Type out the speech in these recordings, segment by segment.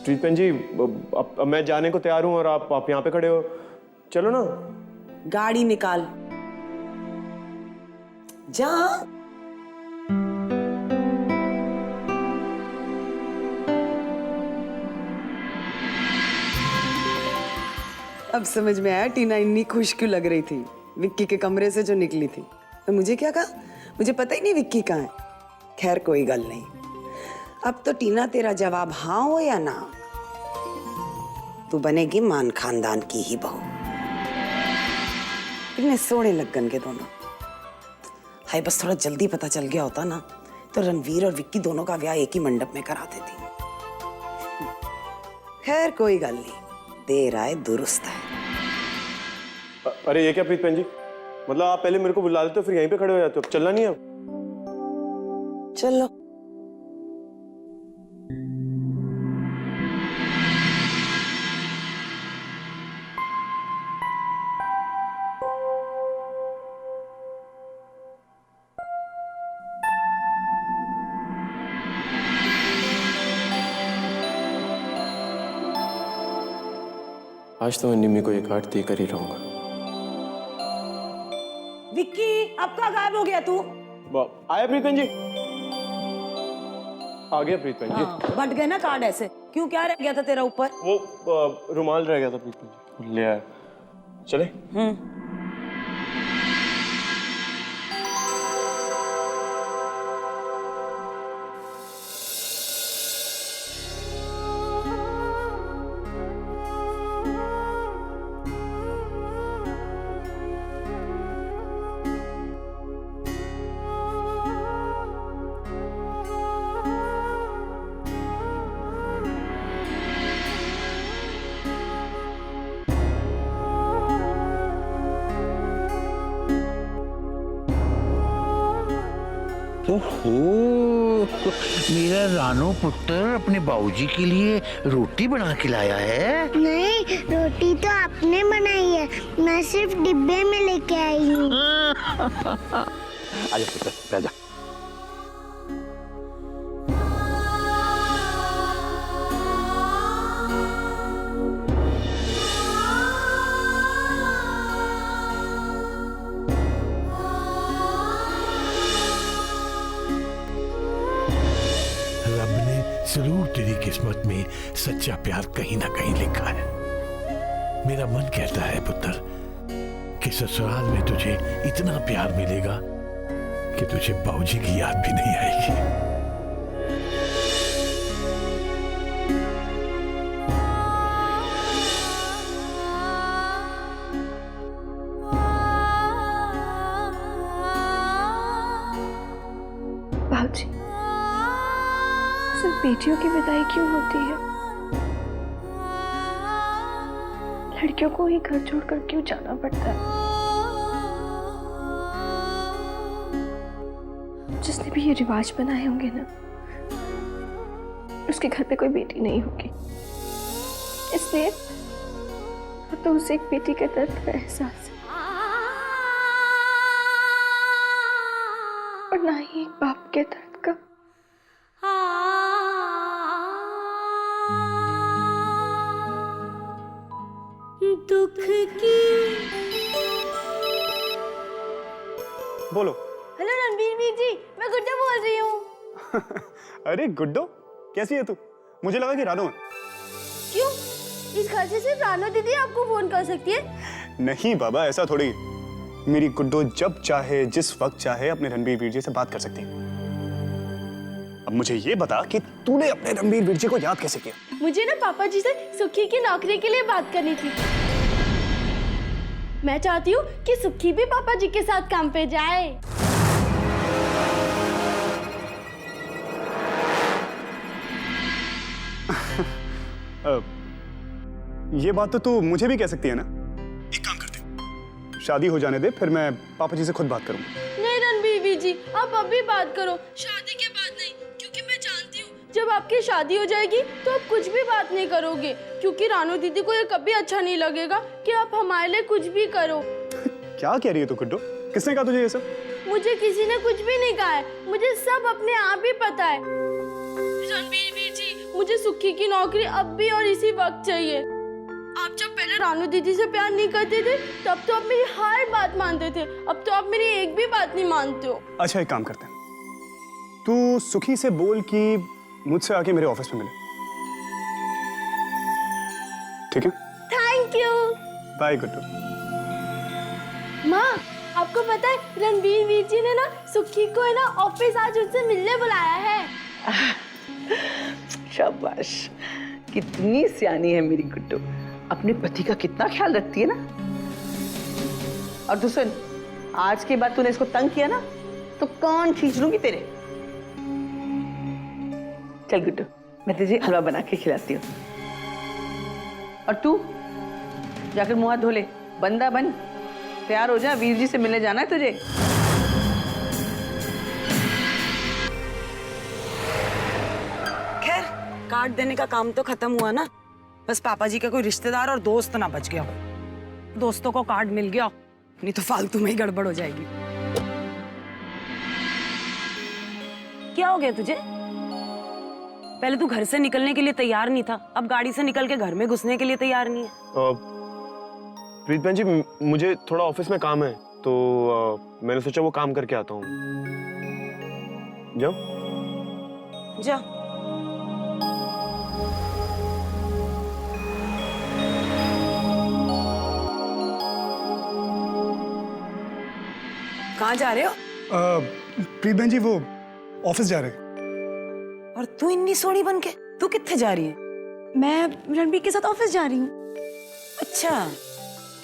प्रीत बहन जी, अब मैं जाने को तैयार हूँ और आप यहाँ पे खड़े हो। चलो ना। गाड़ी निकाल, जा। अब समझ में आया टीना इतनी खुश क्यों लग रही थी विक्की के कमरे से जो निकली थी। तो मुझे क्या कहा, मुझे पता ही नहीं विक्की कहाँ है। खैर कोई गल नहीं, अब तो टीना तेरा जवाब हाँ हो या ना, तू बनेगी मान खानदान की ही बहू। इतने सोने लगन के दोनों। हाय बस थोड़ा जल्दी पता चल गया होता ना तो रणवीर और विक्की दोनों का ब्याह एक ही मंडप में करा देती। खैर कोई गल नहीं, देर आए दुरुस्त है। अरे ये क्या प्रीत बहन जी, मतलब आप पहले मेरे को बुला देते हो फिर यहीं पे खड़े हो जाते हो, अब चलना नहीं है? चलो। आज तो मैं निम्मी को एक आठ देकर ही रहूंगा। विक्की अब कहाँ गायब हो गया तू? आया प्रीत बहन जी? आ गया प्रीत बहन जी। हाँ, बट गए ना कार्ड ऐसे। क्यों, क्या रह गया था तेरा ऊपर? वो रुमाल रह गया था प्रीत बहन जी, ले आया। चले? ओहो, मेरा रानो पुत्र अपने बाबूजी के लिए रोटी बना के लाया है। नहीं, रोटी तो आपने बनाई है, मैं सिर्फ डिब्बे में लेके आई हूँ। आजा पुत्र, बैठ जा। जरूर तेरी किस्मत में सच्चा प्यार कहीं ना कहीं लिखा है। मेरा मन कहता है पुत्र कि ससुराल में तुझे इतना प्यार मिलेगा कि तुझे बाबूजी की याद भी नहीं आएगी। बाबूजी, सिर्फ बेटियों की विदाई क्यों होती है? लड़कियों को ही घर छोड़कर क्यों जाना पड़ता है? जिसने भी ये रिवाज बनाए होंगे ना, उसके घर पे कोई बेटी नहीं होगी, इसलिए तो उसे एक बेटी के दर्द का एहसास है और ना ही एक बाप के दर्द का। दुख की। बोलो। हेलो रणवीर जी, मैं गुड्डो बोल रही हूँ। अरे गुड्डो, कैसी है तू? मुझे लगा कि रानो है। क्यों? इस घर से सिर्फ रानो दीदी आपको फोन कर सकती है? नहीं बाबा, ऐसा थोड़ी। मेरी गुड्डो जब चाहे जिस वक्त चाहे अपने रणबीर वीर जी से बात कर सकती है। अब मुझे ये बता कि तूने अपने रणबीर वीर जी को याद कैसे किया? मुझे ना पापा जी से सुखी की नौकरी के लिए बात करनी थी। मैं चाहती हूँ कि सुखी भी पापा जी के साथ काम पे जाए। ये बात तो तू मुझे भी कह सकती है ना। एक काम करते, शादी हो जाने दे, फिर मैं पापा जी से खुद बात करूंगा। नहीं रणबीर जी, आप अभी बात करो, शादी के बाद नहीं, क्योंकि मैं जानती हूँ जब आपकी शादी हो जाएगी तो आप कुछ भी बात नहीं करोगे, क्योंकि रानो दीदी को ये कभी अच्छा नहीं लगेगा कि आप हमारे लिए कुछ भी करो। क्या कह रही है तू गुड्डो? किसने कहा तुझे ये सब? मुझे किसी ने कुछ भी नहीं कहा है, मुझे सब अपने आप ही पता है। रणबीर जी, मुझे सुखी की नौकरी अब भी और इसी वक्त चाहिए। आप जब पहले रानू दीदी से प्यार नहीं करते थे तब तो आप मेरी हर बात मानते थे, अब तो आप मेरी एक भी बात नहीं मानते हो। अच्छा एक काम करते हैं, तू सुखी से बोल कि मुझसे आके मेरे ऑफिस में मिले, ठीक है? Thank you. बाय गुड्डू। माँ, आपको पता है रणवीर वीर जी ने ना सुखी को है ना ऑफिस आज उनसे मिलने बुलाया है। शाबाश, कितनी सियानी है मेरी गुड्डू, अपने पति का कितना ख्याल रखती है ना। और तू सुन, आज के बाद तूने इसको तंग किया ना तो कान खींच लूंगी तेरे। चल गुड्डू, मैं तुझे हलवा बना के खिलाती हूँ। और तू जाकर मुंह हाथ धो ले, बंदा बन, तैयार हो जा, वीर जी से मिलने जाना है तुझे। खैर, कार्ड देने का काम तो खत्म हुआ ना। बस पापा जी का कोई रिश्तेदार और दोस्त ना बच गया हो। दोस्तों को कार्ड मिल गया, नहीं तो फालतू में ही गड़बड़ हो जाएगी। क्या हो गया तुझे? पहले तू घर से निकलने के लिए तैयार नहीं था, अब गाड़ी से निकल के घर में घुसने के लिए तैयार नहीं है। प्रीत बहन जी, मुझे थोड़ा ऑफिस में काम है, तो मैंने सोचा वो काम करके आता हूँ। जाओ। जा। कहाँ जा रहे हो? प्रीत बहन जी, वो ऑफिस जा रहे हैं। और तू इतनी सोनी बन के तू कित्थे जा रही है? मैं रणबीर के साथ ऑफिस जा रही हूँ। अच्छा,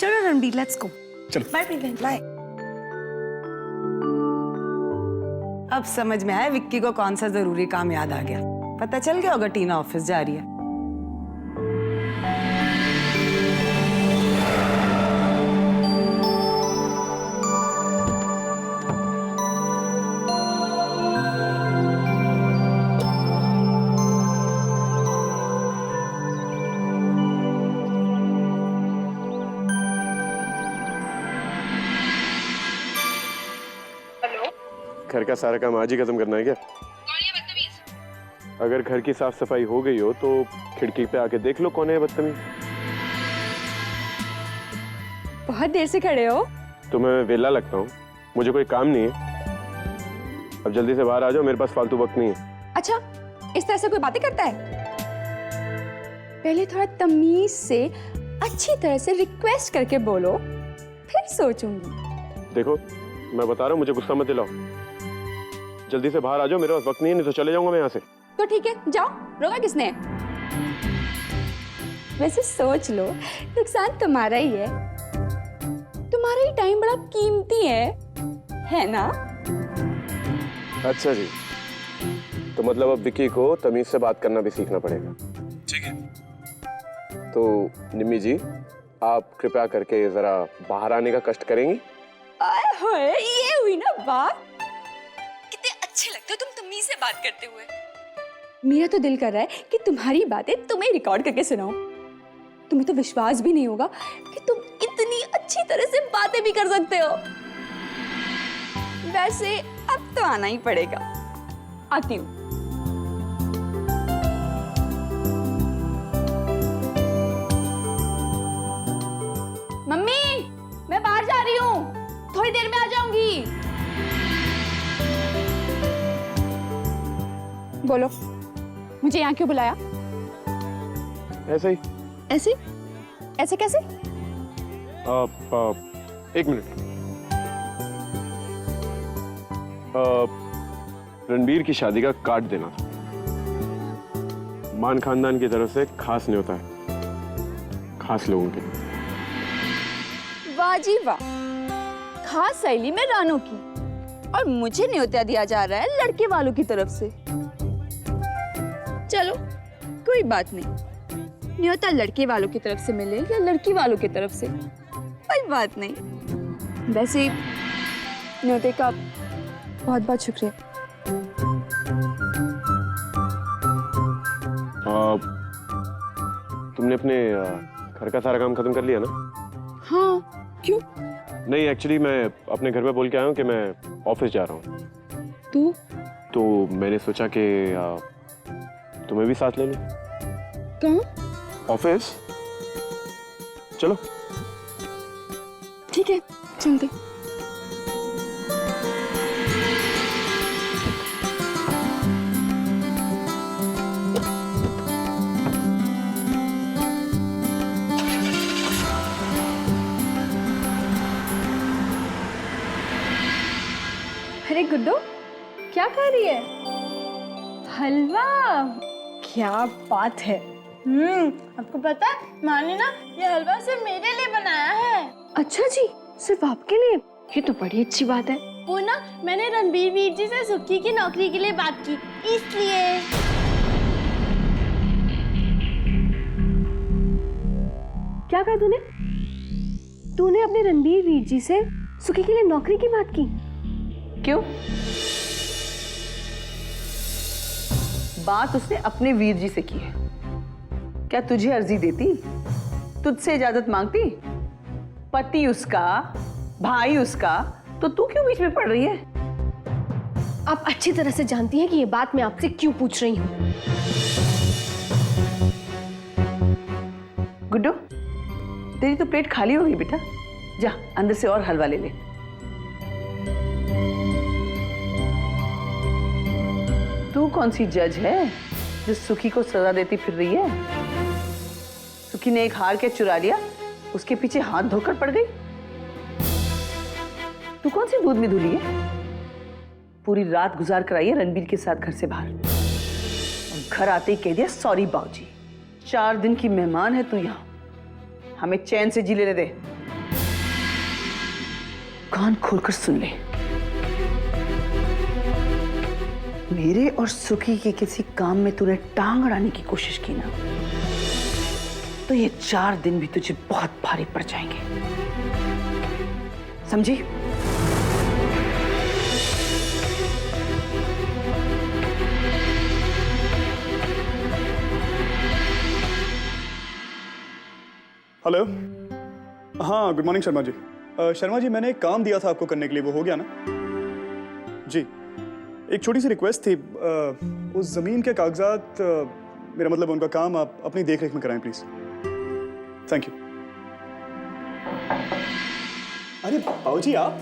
चलो रणबीर, लेट्स गो। चलो। बाय प्रीत। बाय। अब समझ में आया विक्की को कौन सा जरूरी काम याद आ गया। पता चल गया होगा टीना ऑफिस जा रही है। घर का सारा काम आज ही खत्म करना है क्या? अगर घर की साफ सफाई हो गई हो तो खिड़की पे आके देख लो कौन है बदतमीज। बहुत देर से खड़े हो। तो मैं वेला लगता हूँ, मुझे कोई काम नहीं है। अब जल्दी से बाहर आ जाओ, मेरे पास फालतू वक्त नहीं है। अच्छा, इस तरह से कोई बातें करता है? पहले थोड़ा तमीज से अच्छी तरह से रिक्वेस्ट करके बोलो, फिर सोचूंगी। देखो, मैं बता रहा हूँ, मुझे गुस्सा मत दिलाओ। जल्दी से बाहर आ जाओ, मेरे पास वक्त नहीं है, नहीं तो चले जाऊंगा मैं यहाँ से। तो ठीक है, जाओ, रोका किसने? वैसे सोच लो, नुकसान तुम्हारा ही है। तुम्हारा ही टाइम बड़ा कीमती है ना? अच्छा जी, तो मतलब अब विक्की को तमीज से बात करना भी सीखना पड़ेगा। ठीक है। तो निम्मी जी, आप कृपया करके जरा बाहर आने का कष्ट करेंगी? आए होए, ये हुई ना बात। कितने अच्छे लगते हो तुम तमीज से बात करते हुए। मेरा तो दिल कर रहा है कि तुम्हारी बातें तुम्हें रिकॉर्ड करके सुनाऊं। तुम्हें तो विश्वास भी नहीं होगा कि तुम इतनी अच्छी तरह से बातें भी कर सकते हो। वैसे अब तो आना ही पड़ेगा। आती हूँ। मम्मी, मैं बाहर जा रही हूँ, थोड़ी देर में आ जाऊंगी। बोलो, मुझे यहाँ क्यों बुलाया? ऐसे ही। ऐसे? ऐसे कैसे? एक मिनट। रणबीर की शादी का कार्ड देना था। मान खानदान की तरफ से खास न्योता है, खास लोगों के। वाह जी वाह, खास सहेली में रानू की, और मुझे न्योता दिया जा रहा है लड़के वालों की तरफ से। चलो कोई बात नहीं, न्योता लड़के वालों की तरफ से मिले या लड़की वालों की तरफ से, कोई बात नहीं। वैसे न्योते का बहुत बहुत शुक्रिया। तुमने अपने घर का सारा काम खत्म कर लिया ना? हाँ, क्यों? नहीं, एक्चुअली मैं अपने घर में बोल के आया हूँ कि मैं ऑफिस जा रहा हूँ। तू? तो मैंने सोचा कि तुम्हें भी साथ ले लो। कहाँ? ऑफिस चलो। ठीक है, चलते। अरे गुड्डू, क्या कर रही है? हलवा? क्या बात है। आपको पता है माँ ने ना ये हलवा सिर्फ मेरे लिए बनाया है। अच्छा जी, सिर्फ आपके लिए? ये तो बड़ी अच्छी बात है। वो ना मैंने रणबीर वीर जी से सुक्की की नौकरी के लिए बात की, इसलिए। क्या कहा तूने? तूने अपने रणबीर वीर जी से सुखी के लिए नौकरी की बात की? क्यों? बात उसने अपने वीर जी से की है। क्या तुझे अर्जी देती? तुझसे इजाजत मांगती? पति उसका, भाई उसका, तो तू क्यों बीच में पड़ रही है? आप अच्छी तरह से जानती हैं कि ये बात मैं आपसे क्यों पूछ रही हूँ। गुड्डू, तेरी तो प्लेट खाली हो गई बेटा। जा अंदर से और हलवा ले ले। तू कौन सी जज है जो सुखी को सजा देती फिर रही है? सुखी ने एक हार के चुरा लिया, उसके पीछे हाथ धोकर पड़ गई। तू कौन सी दूध में धुली है? पूरी रात गुजार कर आई है रणबीर के साथ घर से बाहर, और घर आते ही कह दिया सॉरी बाबूजी। 4 दिन की मेहमान है तू यहाँ, हमें चैन से जी लेने दे। कान खोलकर सुन ले, मेरे और सुखी के किसी काम में तूने टांग अड़ाने की कोशिश की ना, तो ये 4 दिन भी तुझे बहुत भारी पड़ जाएंगे, समझी? हेलो। हाँ, गुड मॉर्निंग शर्मा जी। शर्मा जी, मैंने एक काम दिया था आपको करने के लिए, वो हो गया ना? जी, एक छोटी सी रिक्वेस्ट थी। उस जमीन के कागजात, मेरा मतलब उनका काम आप अपनी देखरेख में कराएं प्लीज। Thank you. अरे बाबूजी, आप?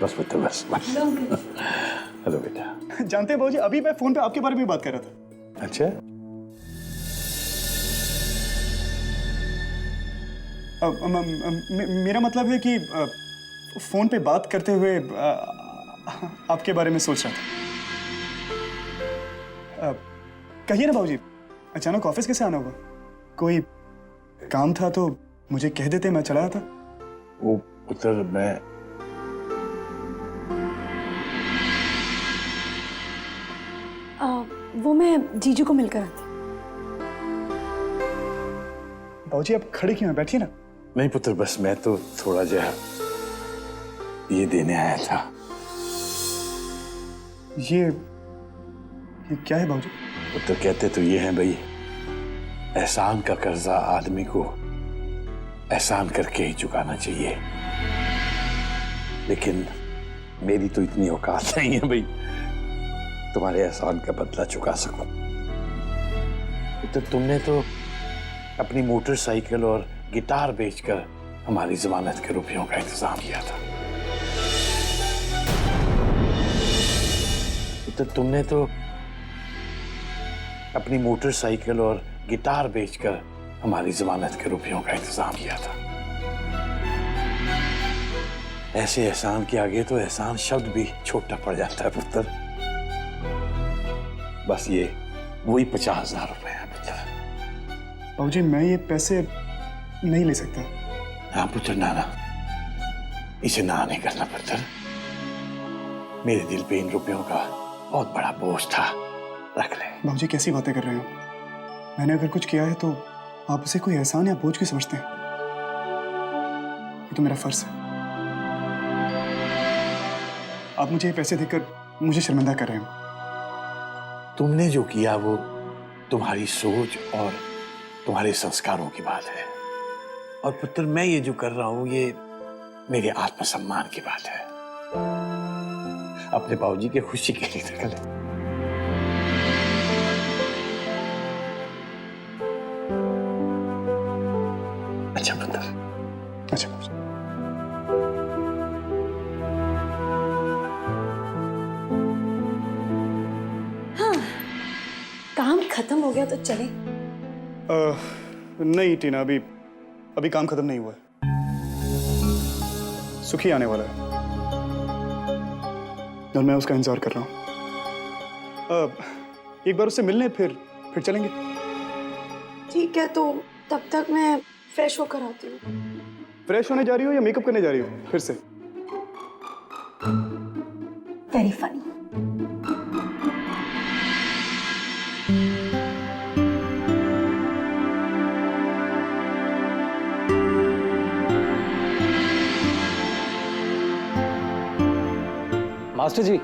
बस पुत्र बस बस। हेलो बेटा। जानते हैं बाबूजी, अभी मैं फोन पे आपके बारे में बात कर रहा था। अच्छा, मेरा मतलब है कि फोन पे बात करते हुए आपके बारे में सोच रहा था। कहिए ना बाबूजी, अचानक ऑफिस कैसे आना हुआ? कोई काम था तो मुझे कह देते, मैं चला आता। वो पुत्र वो मैं जीजू को मिलकर आती। बाबूजी, आप खड़े क्यों हैं? बैठिए ना। नहीं पुत्र, बस मैं तो थोड़ा जो है ये देने आया था। ये क्या है बाबूजी? पुत्र, कहते तो ये हैं भाई, एहसान का कर्जा आदमी को एहसान करके ही चुकाना चाहिए, लेकिन मेरी तो इतनी औकात नहीं है भाई तुम्हारे एहसान का बदला चुका सकूं। पुत्र, तुमने तो अपनी मोटरसाइकिल और गिटार बेचकर हमारी जमानत के रुपयों का इंतजाम किया था। तो तुमने तो अपनी मोटरसाइकिल और गिटार बेचकर हमारी जमानत के रुपयों का इंतजाम किया था। ऐसे एहसान के आगे तो एहसान शब्द भी छोटा पड़ जाता है पुत्र। बस ये वही 50,000 रुपए हैं पुत्र। बाबूजी, मैं ये पैसे नहीं ले सकता। हाँ पुत्र, ना, इसे ना नहीं करना पुत्र। मेरे दिल पे इन रुपयों का बहुत बड़ा बोझ था, रख ले। बाबूजी, कैसी बातें कर रहे हो? मैंने अगर कुछ किया है तो आप उसे कोई एहसान या बोझ क्यों समझते हैं? ये तो मेरा फर्ज है। आप मुझे ये पैसे देकर मुझे शर्मिंदा कर रहे हो। तुमने जो किया वो तुम्हारी सोच और तुम्हारे संस्कारों की बात है, और पुत्र मैं ये जो कर रहा हूं ये मेरे आत्मसम्मान की बात है, अपने बाबूजी की खुशी के लिए कर ले। खत्म हो गया तो चले। नहीं टीना, अभी काम खत्म नहीं हुआ है। सुखी आने वाला है और मैं उसका इंतजार कर रहा हूँ। एक बार उससे मिलने फिर चलेंगे। ठीक है, तो तब तक मैं फ्रेश होकर आती हूँ। फ्रेश होने जा रही हो या मेकअप करने जा रही हो फिर से? Very funny. मास्टर जी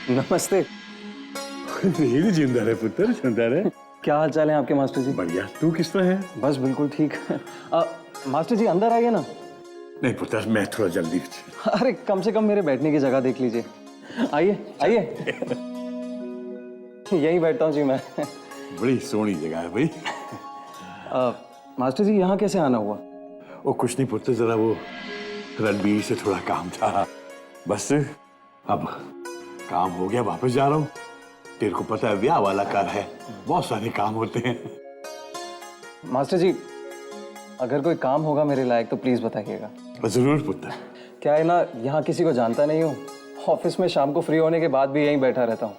नमस्ते। नहीं जिंदा रहे पुत्र, जिंदा रहे। क्या हाल चाल है आपके मास्टर जी? बढ़िया, तू किस तरह है? बस बिल्कुल ठीक। मास्टर जी अंदर आइए ना। नहीं पुत्र, मैं थोड़ा जल्दी। अरे कम से कम मेरे बैठने की जगह देख लीजिए। आइए आइए। यहीं बैठता हूँ जी मैं। बड़ी सोहनी जगह है भाई। मास्टर जी यहाँ कैसे आना हुआ? वो कुछ नहीं पुत्र, जरा वो रणबीर से थोड़ा काम था, बस अब काम हो गया, वापस जा रहा हूँ। तेरे को पता है ब्याह वाला घर है, बहुत सारे काम होते हैं। मास्टर जी अगर कोई काम होगा मेरे लायक तो प्लीज बताइएगा। जरूर पुत्र। क्या है ना, यहाँ किसी को जानता नहीं हूँ, ऑफिस में शाम को फ्री होने के बाद भी यहीं बैठा रहता हूँ।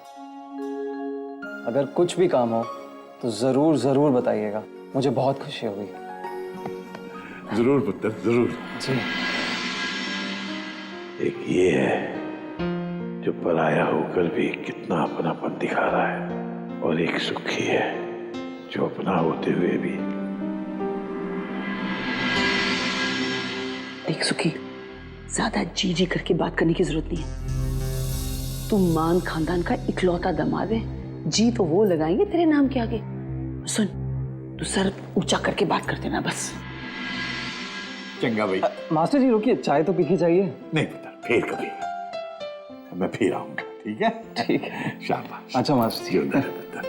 अगर कुछ भी काम हो तो जरूर जरूर बताइएगा, मुझे बहुत खुशी होगी। जरूर पुत्र, जरूर। जी। एक ये है जो पराया होकर भी कितना अपनापन दिखा रहा है, और एक सुखी है जो अपना होते हुए भी। देख सुखी, ज्यादा जी जी करके बात करने की जरूरत नहीं है। तू मान खानदान का इकलौता दामाद है, जी तो वो लगाएंगे तेरे नाम के आगे। सुन, तू सर ऊंचा करके बात कर देना बस। चंगा भाई। मास्टर जी रुकिए, चाय तो पी के जाइए। नहीं पुत्र, फिर कभी मैं फिर आऊंगा, ठीक है? ठीक है। शाबाश। अच्छा मास्टर जी। जिंदा रहे पुत्र।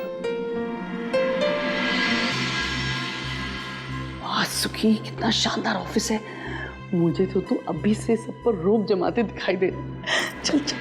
वाह सुखी, कितना शानदार ऑफिस है। मुझे तो तू अभी से सब पर रोब जमाते दिखाई दे। चल चल।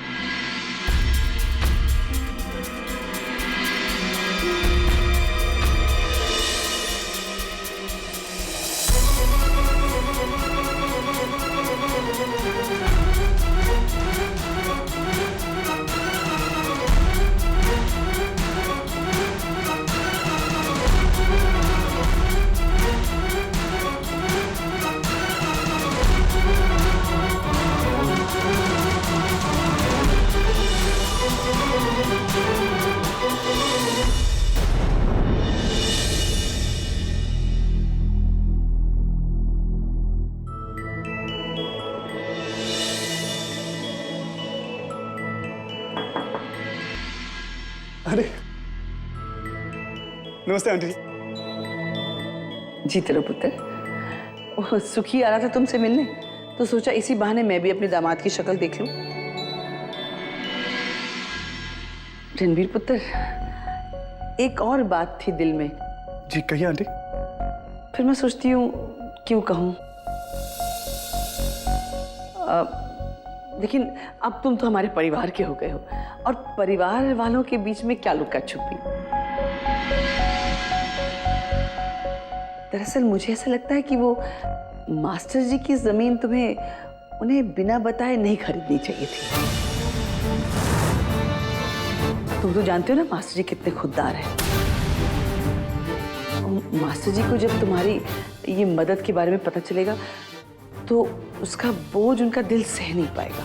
अरे नमस्ते आंटी। जी तेरा पुत्र, वो सुखी आ रहा था तुमसे मिलने, तो सोचा इसी बहाने मैं भी अपने दामाद की शक्ल देख लूं। रणबीर पुत्र, एक और बात थी दिल में। जी कहिए आंटी। फिर मैं सोचती हूँ क्यों कहूँ, लेकिन अब तुम तो हमारे परिवार के हो गए हो, और परिवार वालों के बीच में क्या लुका छुपी। दरअसल मुझे ऐसा लगता है कि वो मास्टर जी की जमीन तुम्हें उन्हें बिना बताए नहीं खरीदनी चाहिए थी। तुम तो जानते हो ना मास्टर जी कितने खुददार हैं। मास्टर जी को जब तुम्हारी ये मदद के बारे में पता चलेगा तो उसका बोझ उनका दिल सह नहीं पाएगा।